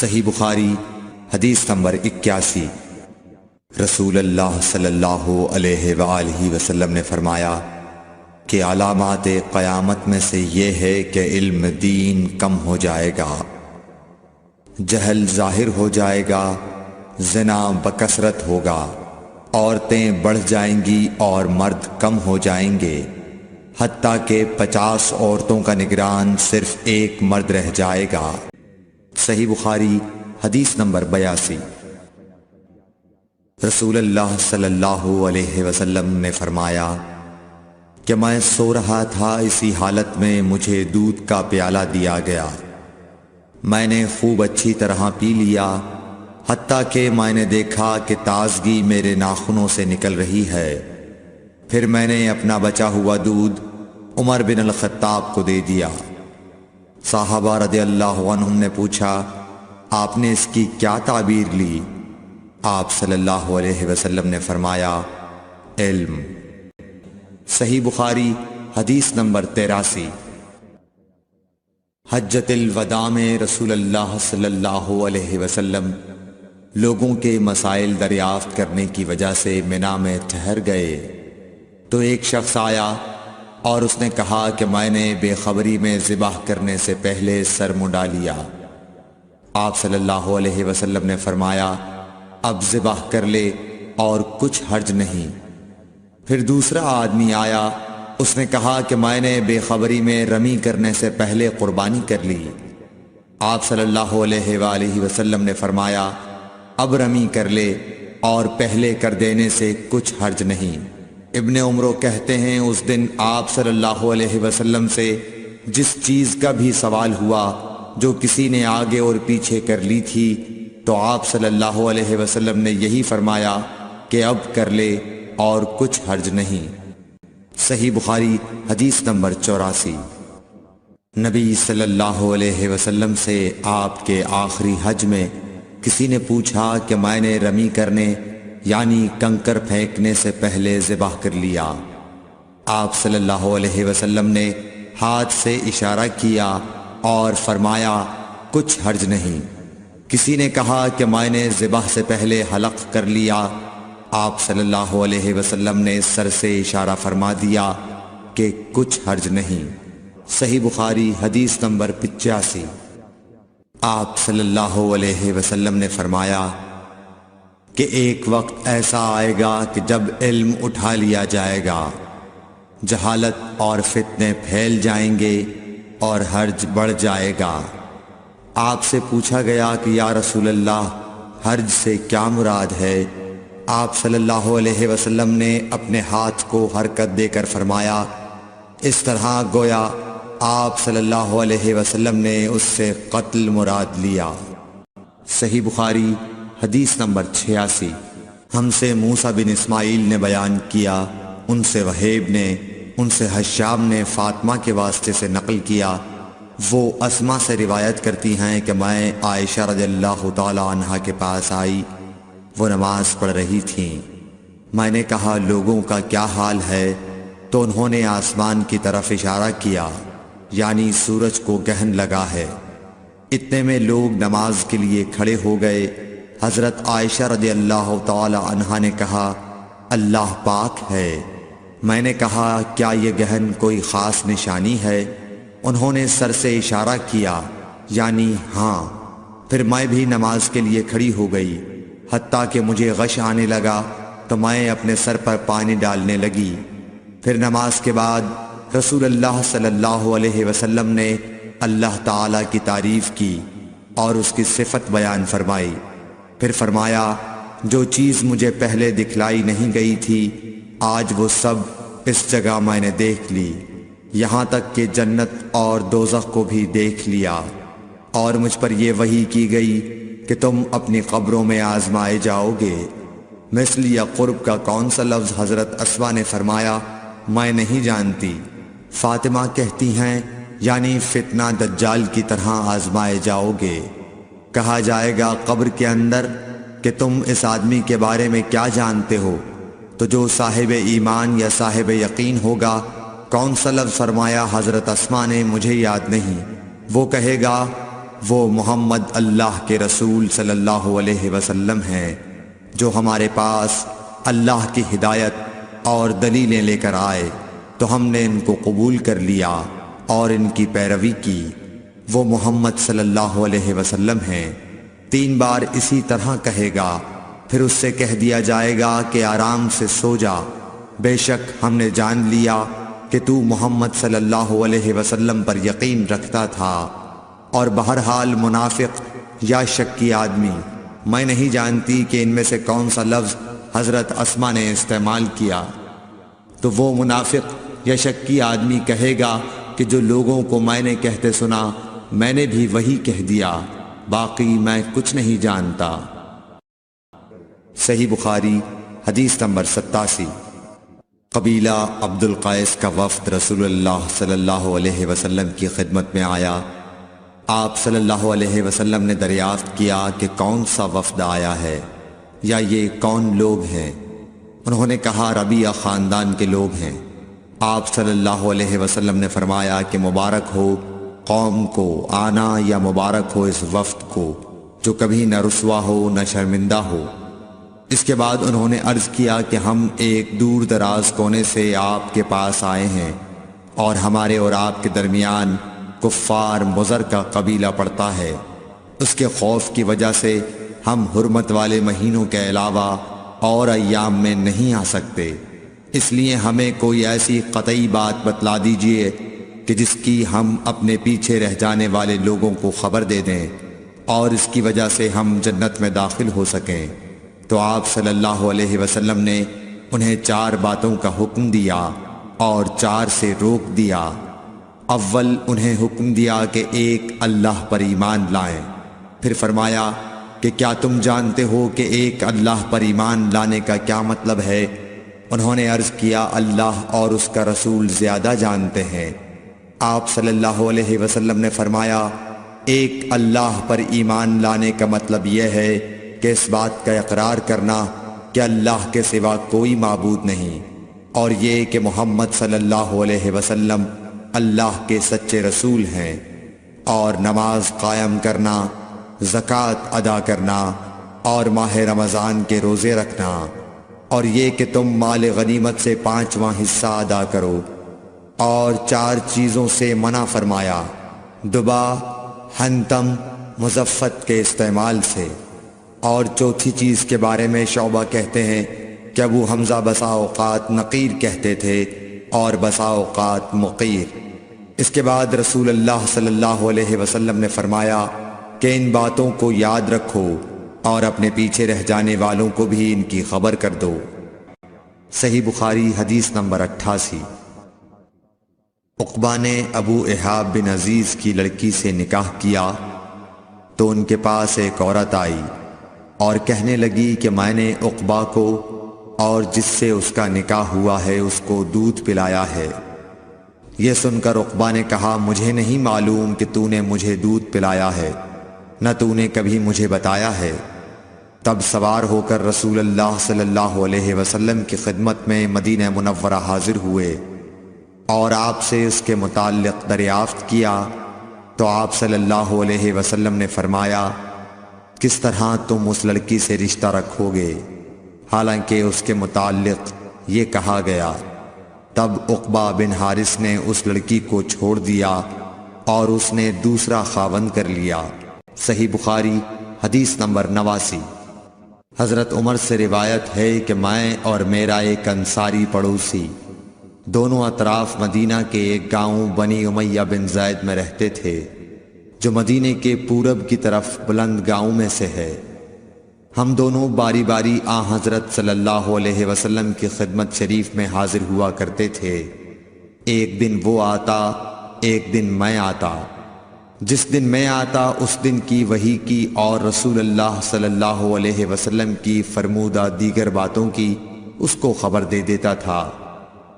صحیح بخاری حدیث نمبر 81۔ رسول اللہ صلی اللہ علیہ وآلہ وسلم نے فرمایا کہ علامات قیامت میں سے یہ ہے کہ علم دین کم ہو جائے گا، جہل ظاہر ہو جائے گا، زنا بکثرت ہوگا، عورتیں بڑھ جائیں گی اور مرد کم ہو جائیں گے، حتیٰ کہ 50 عورتوں کا نگران صرف ایک مرد رہ جائے گا۔ صحیح بخاری حدیث نمبر 82۔ رسول اللہ صلی اللہ علیہ وسلم نے فرمایا کہ میں سو رہا تھا، اسی حالت میں مجھے دودھ کا پیالہ دیا گیا، میں نے خوب اچھی طرح پی لیا، حتیٰ کہ میں نے دیکھا کہ تازگی میرے ناخنوں سے نکل رہی ہے۔ پھر میں نے اپنا بچا ہوا دودھ عمر بن الخطاب کو دے دیا۔ صحابہ رضی اللہ عنہم نے پوچھا، آپ نے اس کی کیا تعبیر لی؟ آپ صلی اللہ علیہ وسلم نے فرمایا، علم۔ صحیح بخاری حدیث نمبر 83۔ حجۃ الوداع میں رسول اللہ صلی اللہ علیہ وسلم لوگوں کے مسائل دریافت کرنے کی وجہ سے منا میں ٹھہر گئے تو ایک شخص آیا اور اس نے کہا کہ میں نے بے خبری میں ذبح کرنے سے پہلے سر منڈا لیا۔ آپ صلی اللہ علیہ وسلم نے فرمایا، اب ذبح کر لے اور کچھ حرج نہیں۔ پھر دوسرا آدمی آیا، اس نے کہا کہ میں نے بے خبری میں رمی کرنے سے پہلے قربانی کر لی۔ آپ صلی اللہ علیہ وآلہ وسلم نے فرمایا، اب رمی کر لے اور پہلے کر دینے سے کچھ حرج نہیں۔ ابن عمرو کہتے ہیں، اس دن آپ صلی اللہ علیہ وسلم سے جس چیز کا بھی سوال ہوا جو کسی نے آگے اور پیچھے کر لی تھی تو آپ صلی اللہ علیہ وسلم نے یہی فرمایا کہ اب کر لے اور کچھ حرج نہیں۔ صحیح بخاری حدیث نمبر 84۔ نبی صلی اللہ علیہ وسلم سے آپ کے آخری حج میں کسی نے پوچھا کہ میں نے رمی کرنے یعنی کنکر پھینکنے سے پہلے ذبح کر لیا۔ آپ صلی اللہ علیہ وسلم نے ہاتھ سے اشارہ کیا اور فرمایا، کچھ حرج نہیں۔ کسی نے کہا کہ میں نے ذبح سے پہلے حلق کر لیا۔ آپ صلی اللہ علیہ وسلم نے سر سے اشارہ فرما دیا کہ کچھ حرج نہیں۔ صحیح بخاری حدیث نمبر 85۔ آپ صلی اللہ علیہ وسلم نے فرمایا کہ ایک وقت ایسا آئے گا کہ جب علم اٹھا لیا جائے گا، جہالت اور فتنے پھیل جائیں گے اور حرج بڑھ جائے گا۔ آپ سے پوچھا گیا کہ یا رسول اللہ، حرج سے کیا مراد ہے؟ آپ صلی اللہ علیہ وسلم نے اپنے ہاتھ کو حرکت دے کر فرمایا، اس طرح گویا آپ صلی اللہ علیہ وسلم نے اس سے قتل مراد لیا۔ صحیح بخاری حدیث نمبر 86۔ ہم سے موسیٰ بن اسماعیل نے بیان کیا، ان سے وہیب نے، ان سے حشام نے فاطمہ کے واسطے سے نقل کیا، وہ اسما سے روایت کرتی ہیں کہ میں عائشہ رضی اللہ تعالی عنہا کے پاس آئی، وہ نماز پڑھ رہی تھیں۔ میں نے کہا، لوگوں کا کیا حال ہے؟ تو انہوں نے آسمان کی طرف اشارہ کیا، یعنی سورج کو گہن لگا ہے۔ اتنے میں لوگ نماز کے لیے کھڑے ہو گئے۔ حضرت عائشہ رضی اللہ تعالی عنہا نے کہا، اللہ پاک ہے۔ میں نے کہا، کیا یہ گہن کوئی خاص نشانی ہے؟ انہوں نے سر سے اشارہ کیا، یعنی ہاں۔ پھر میں بھی نماز کے لیے کھڑی ہو گئی، حتیٰ کہ مجھے غش آنے لگا تو میں اپنے سر پر پانی ڈالنے لگی۔ پھر نماز کے بعد رسول اللہ صلی اللہ علیہ وسلم نے اللہ تعالیٰ کی تعریف کی اور اس کی صفت بیان فرمائی۔ پھر فرمایا، جو چیز مجھے پہلے دکھلائی نہیں گئی تھی، آج وہ سب اس جگہ میں نے دیکھ لی، یہاں تک کہ جنت اور دوزخ کو بھی دیکھ لیا، اور مجھ پر یہ وحی کی گئی کہ تم اپنی قبروں میں آزمائے جاؤ گے۔ مثل یا قرب کا کون سا لفظ؟ حضرت اسما نے فرمایا، میں نہیں جانتی۔ فاطمہ کہتی ہیں، یعنی فتنہ دجال کی طرح آزمائے جاؤ گے۔ کہا جائے گا قبر کے اندر کہ تم اس آدمی کے بارے میں کیا جانتے ہو؟ تو جو صاحب ایمان یا صاحب یقین ہوگا، کون سا لفظ فرمایا؟ حضرت اسما نے، مجھے یاد نہیں۔ وہ کہے گا، وہ محمد اللہ کے رسول صلی اللہ علیہ وسلم ہیں جو ہمارے پاس اللہ کی ہدایت اور دلیلیں لے کر آئے تو ہم نے ان کو قبول کر لیا اور ان کی پیروی کی۔ وہ محمد صلی اللہ علیہ وسلم ہیں۔ 3 بار اسی طرح کہے گا، پھر اس سے کہہ دیا جائے گا کہ آرام سے سو جا، بے شک ہم نے جان لیا کہ تو محمد صلی اللہ علیہ وسلم پر یقین رکھتا تھا۔ اور بہرحال منافق یا شکی آدمی، میں نہیں جانتی کہ ان میں سے کون سا لفظ حضرت اسما نے استعمال کیا، تو وہ منافق یا شکی آدمی کہے گا کہ جو لوگوں کو میں نے کہتے سنا میں نے بھی وہی کہہ دیا، باقی میں کچھ نہیں جانتا۔ صحیح بخاری حدیث نمبر 87۔ قبیلہ عبد القیس کا وفد رسول اللہ صلی اللہ علیہ وسلم کی خدمت میں آیا۔ آپ صلی اللہ علیہ وسلم نے دریافت کیا کہ کون سا وفد آیا ہے یا یہ کون لوگ ہیں؟ انہوں نے کہا ربیعہ خاندان کے لوگ ہیں۔ آپ صلی اللہ علیہ وسلم نے فرمایا کہ مبارک ہو قوم کو آنا یا مبارک ہو اس وفد کو جو کبھی نہ رسوا ہو نہ شرمندہ ہو۔ اس کے بعد انہوں نے عرض کیا کہ ہم ایک دور دراز کونے سے آپ کے پاس آئے ہیں اور ہمارے اور آپ کے درمیان کفار مضر کا قبیلہ پڑتا ہے، اس کے خوف کی وجہ سے ہم حرمت والے مہینوں کے علاوہ اور ایام میں نہیں آ سکتے، اس لیے ہمیں کوئی ایسی قطعی بات بتلا دیجئے کہ جس کی ہم اپنے پیچھے رہ جانے والے لوگوں کو خبر دے دیں اور اس کی وجہ سے ہم جنت میں داخل ہو سکیں۔ تو آپ صلی اللہ علیہ وسلم نے انہیں 4 باتوں کا حکم دیا اور 4 سے روک دیا۔ اول انہیں حکم دیا کہ ایک اللہ پر ایمان لائیں، پھر فرمایا کہ کیا تم جانتے ہو کہ ایک اللہ پر ایمان لانے کا کیا مطلب ہے؟ انہوں نے عرض کیا اللہ اور اس کا رسول زیادہ جانتے ہیں۔ آپ صلی اللہ علیہ وسلم نے فرمایا ایک اللہ پر ایمان لانے کا مطلب یہ ہے کہ اس بات کا اقرار کرنا کہ اللہ کے سوا کوئی معبود نہیں، اور یہ کہ محمد صلی اللہ علیہ وسلم اللہ کے سچے رسول ہیں، اور نماز قائم کرنا، زکوٰۃ ادا کرنا اور ماہ رمضان کے روزے رکھنا، اور یہ کہ تم مال غنیمت سے 5واں حصہ ادا کرو، اور 4 چیزوں سے منع فرمایا، دبا، حنتم، مزفت کے استعمال سے۔ اور چوتھی چیز کے بارے میں شعبہ کہتے ہیں کہ ابو حمزہ بسا اوقات نقیر کہتے تھے اور بسا اوقات مقیر۔ اس کے بعد رسول اللہ صلی اللہ علیہ وسلم نے فرمایا کہ ان باتوں کو یاد رکھو اور اپنے پیچھے رہ جانے والوں کو بھی ان کی خبر کر دو۔ صحیح بخاری حدیث نمبر 88۔ عقبہ نے ابو احاب بن عزیز کی لڑکی سے نکاح کیا تو ان کے پاس ایک عورت آئی اور کہنے لگی کہ میں نے عقبہ کو اور جس سے اس کا نکاح ہوا ہے اس کو دودھ پلایا ہے۔ یہ سن کر عقبہ نے کہا مجھے نہیں معلوم کہ تو نے مجھے دودھ پلایا ہے، نہ تو نے کبھی مجھے بتایا ہے۔ تب سوار ہو کر رسول اللہ صلی اللہ علیہ وسلم کی خدمت میں مدینہ منورہ حاضر ہوئے اور آپ سے اس کے متعلق دریافت کیا تو آپ صلی اللہ علیہ وسلم نے فرمایا کس طرح تم اس لڑکی سے رشتہ رکھو گے، حالانکہ اس کے متعلق یہ کہا گیا۔ تب عقبہ بن حارث نے اس لڑکی کو چھوڑ دیا اور اس نے دوسرا خاوند کر لیا۔ صحیح بخاری حدیث نمبر 89۔ حضرت عمر سے روایت ہے کہ میں اور میرا ایک انصاری پڑوسی دونوں اطراف مدینہ کے ایک گاؤں بنی امیہ بن زید میں رہتے تھے جو مدینے کے پورب کی طرف بلند گاؤں میں سے ہے۔ ہم دونوں باری باری حضرت صلی اللہ علیہ وسلم کی خدمت شریف میں حاضر ہوا کرتے تھے۔ ایک دن وہ آتا، ایک دن میں آتا۔ جس دن میں آتا اس دن کی وحی کی اور رسول اللہ صلی اللہ علیہ وسلم کی فرمودہ دیگر باتوں کی اس کو خبر دے دیتا تھا،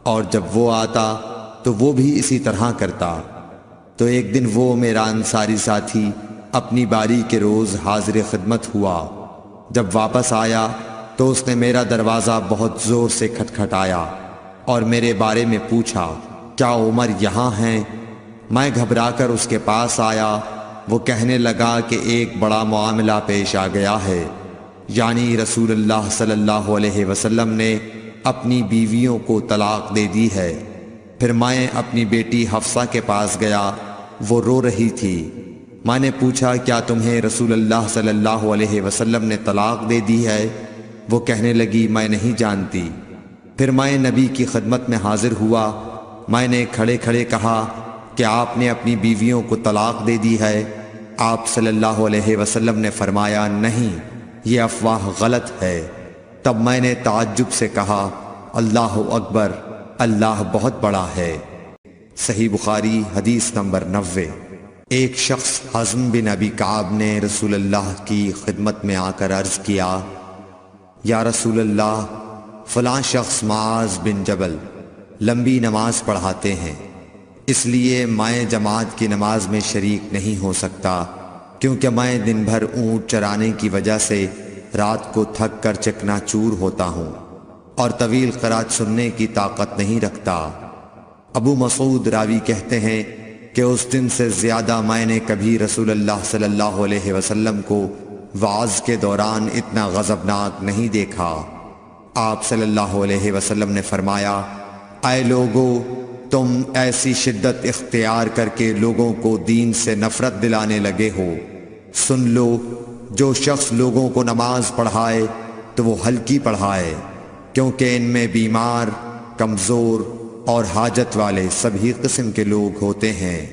اور جب وہ آتا تو وہ بھی اسی طرح کرتا۔ تو ایک دن وہ میرا انصاری ساتھی اپنی باری کے روز حاضر خدمت ہوا۔ جب واپس آیا تو اس نے میرا دروازہ بہت زور سے کھٹکھٹایا اور میرے بارے میں پوچھا کیا عمر یہاں ہیں؟ میں گھبرا کر اس کے پاس آیا وہ کہنے لگا کہ ایک بڑا معاملہ پیش آ گیا ہے، یعنی رسول اللہ صلی اللہ علیہ وسلم نے اپنی بیویوں کو طلاق دے دی ہے۔ پھر میں اپنی بیٹی حفصہ کے پاس گیا، وہ رو رہی تھی۔ میں نے پوچھا کیا تمہیں رسول اللہ صلی اللہ علیہ وسلم نے طلاق دے دی ہے؟ وہ کہنے لگی میں نہیں جانتی۔ پھر میں نبی کی خدمت میں حاضر ہوا۔ میں نے کھڑے کھڑے کہا کہ آپ نے اپنی بیویوں کو طلاق دے دی ہے؟ آپ صلی اللہ علیہ وسلم نے فرمایا نہیں، یہ افواہ غلط ہے۔ تب میں نے تعجب سے کہا اللہ اکبر، اللہ بہت بڑا ہے۔ صحیح بخاری حدیث نمبر 90۔ ایک شخص حزم بن ابی کعب نے رسول اللہ کی خدمت میں آ کر عرض کیا یا رسول اللہ، فلاں شخص معاذ بن جبل لمبی نماز پڑھاتے ہیں، اس لیے میں جماعت کی نماز میں شریک نہیں ہو سکتا، کیونکہ میں دن بھر اونٹ چرانے کی وجہ سے رات کو تھک کر چکنا چور ہوتا ہوں اور طویل قرات سننے کی طاقت نہیں رکھتا۔ ابو مسعود راوی کہتے ہیں کہ اس دن سے زیادہ میں نے کبھی رسول اللہ صلی اللہ علیہ وسلم کو وعظ کے دوران اتنا غضبناک نہیں دیکھا۔ آپ صلی اللہ علیہ وسلم نے فرمایا اے لوگو، تم ایسی شدت اختیار کر کے لوگوں کو دین سے نفرت دلانے لگے ہو۔ سن لو، جو شخص لوگوں کو نماز پڑھائے تو وہ ہلکی پڑھائے، کیونکہ ان میں بیمار، کمزور اور حاجت والے سبھی قسم کے لوگ ہوتے ہیں۔